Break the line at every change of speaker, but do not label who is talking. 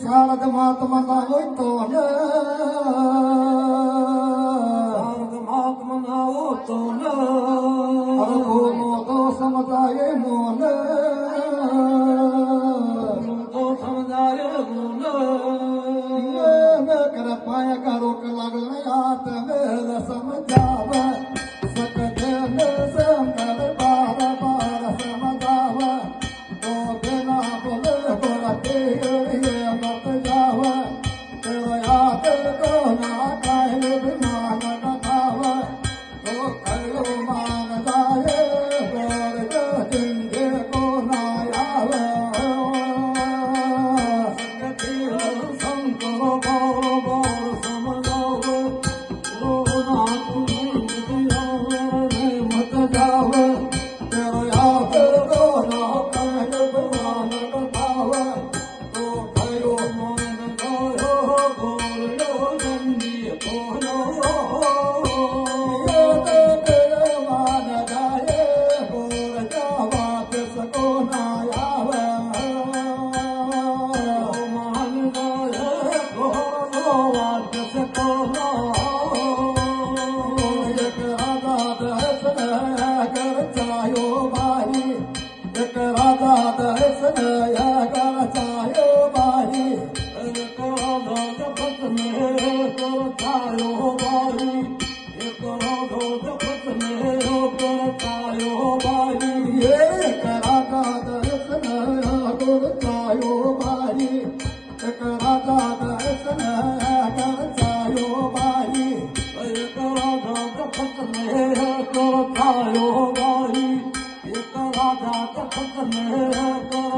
शारद महात्मा ना हो तो न
शारद महात्मा ना हो तो न
मोनो तो समझाए मोन
तो समझाए गुण
मैं कर पाया करो के लगल हाथ में समझाव सकते न संकर बार बार समझाव तो बिना बोले बोलते मत जाव तेरा याद को ना काहे बिमान बताव तो करो मान जाए बोल जो जिंदे को ना आवे
सकती हो संतो बोल बोल समझाओ रोना तुम
मत जाव तेरा याद को ना काहे बिमान बताव
तो भयो मन गयो बोल लो जंदी बोलो
ये तो तेरे मान जाए बोल जावा किसको ना आवे
मान गए बोलो वापस बोलो
एक राजा दर्शन कर चायो भाई एक राजा दर्शन कर चायो भाई ये एक राजा दर्शन कर चायो भाई एक राजा दर्शन कर चायो भाई
राजा